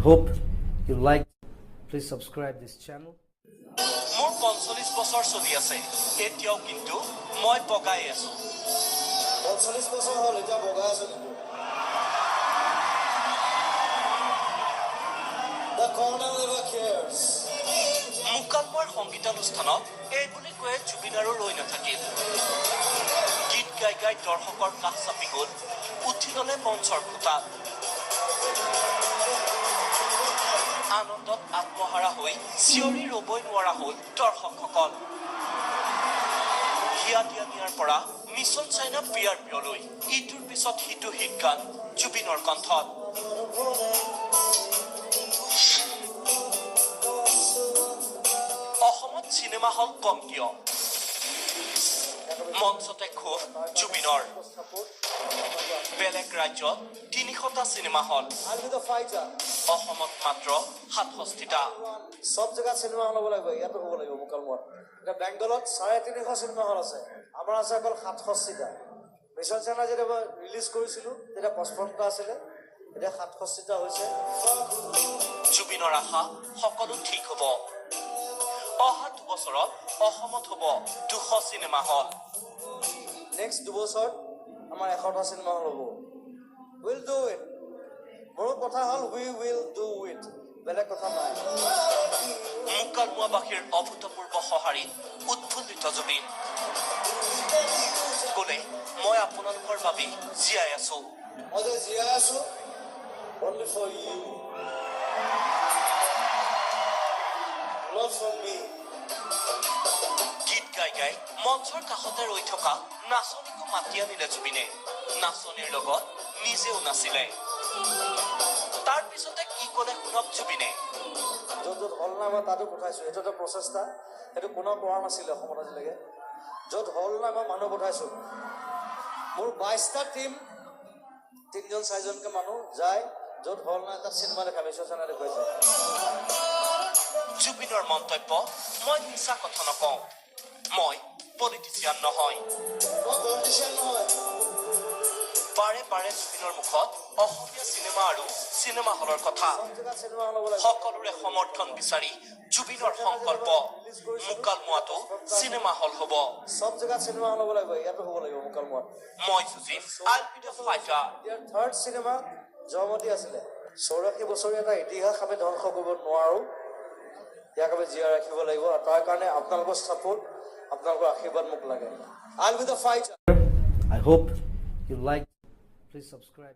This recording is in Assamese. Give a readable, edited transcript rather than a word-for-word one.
hope you like. Please subscribe this channel. মোৰ 45 বছৰ চলি আছে এতিয়াও কিন্তু মই বগাই আছো 45 বছৰ হ'ল এতিয়া বগাই আছো কিন্তু The corner never cares মুকালমৰ সংগীতানুষ্ঠানত এই বুলি কৈ জুবিনাৰো ৰৈ নাথাকিল গীত গাই গাই দৰ্শকৰ কাষ চাপি গ'ল উঠি গ'লে মঞ্চৰ খুঁটাত আনন্দত আত্মহাৰা হৈ চিঞৰি ৰ'বই নোৱাৰা হ'ল দৰ্শকসকল হিয়া দিয়া নিয়াৰ পৰা মিছন চাইনা পিয়াৰলৈ ইটোৰ পিছত সিটো হিট গান জুবিনৰ কণ্ঠত অসমত চিনেমা হল কম কিয় মঞ্চতে ক্ষোভ জুবিনৰ বেলেগ ৰাজ্যত ৩০০টা চিনেমা হল অসমত মাত্ৰ ৬৭টা সব জায়গা সিনেমা হল হ'ব লাগিব ইয়াতো হ'ব লাগিব মুকালমত এটা বেংগলত ৩৫০ সিনেমা হল আছে আমাৰ আছে অকল ৬৭টা মিছন চাইনা যেতিয়া ৰিলিজ কৰিছিলো তেতিয়া ৫৫টা আছিলে এতিয়া ৬৭টা হৈছে জুবিনৰ আশা সকলো ঠিক হ'ব অহা ২ বছৰত অসমত হ'ব ২০০ চিনেমা হল নেক্সট ২ বছৰত আমাৰ ১০০টা চিনেমা হল হ'ব উইল ডু ইট মোৰ কথা হ'ল উই উইল ডু ইট বেলেগ কথা নাই মুকালমুৱাবাসীৰ অভূতপূৰ্ব সঁহাৰিত উৎফুল্লিত জুবিন ক'লে মই আপোনালোকৰ বাবে জীয়াই আছো মই যে জীয়াই আছো only for you not for me গীত গাই গাই মঞ্চৰ কাষতে ৰৈ থকা নাচনীকো মাতি আনিলে জুবিনে নাচনীৰ লগত নিজেও নাছিলে তাৰ পিছতে কি ক'লে শুনক জুবিনে য'ত য'ত হল নাই মই তাতো পঠাইছোঁ এইটো এটা প্ৰচেষ্টা সেইটো কোনেও কৰা নাছিলে অসমত আজিলৈকে য'ত হল নাই মই মানুহ পঠাইছোঁ মোৰ ২২টা টীম ৩জন ৪জনকৈ মানুহ যায় য'ত হল নাই তাত চিনেমা দেখা মিছন চাইনা দেখুৱাইছে জুবিনৰ মন্তব্য মই মিছা কথা নকওঁ মই পলিটিচিয়ান নহয় মই পলিটিচিয়ান নহয় বাৰে বাৰে জুবিনৰ মুখত অসমীয়া চিনেমা আৰু চিনেমা হলৰ কথা সব জেগাত চিনেমা হল হ'ব লাগিব সকলোৰে সমৰ্থন বিচাৰি জুবিনৰ সংকল্প মুকালমুৱাতো চিনেমা হল হ'ব সব জেগাত চিনেমা হল হ'ব লাগিব ইয়াতো হ'ব লাগিব মুকালমুৱাত মই যুঁজিম আইল বি দ্য ফাইটাৰ ইয়াৰ থাৰ্ড চিনেমা জয়মতী আছিলে ৮৪ বছৰীয়া এটা ইতিহাস আমি ধ্বংস কৰিব নোৱাৰোঁ ইয়াক আমি জীয়াই ৰাখিব লাগিব আৰু তাৰ কাৰণে আপোনালোকৰ ছাপোৰ্ট আপোনালোকৰ আশীৰ্বাদ মোক লাগে আইল be the fighter I hope you like. Please subscribe.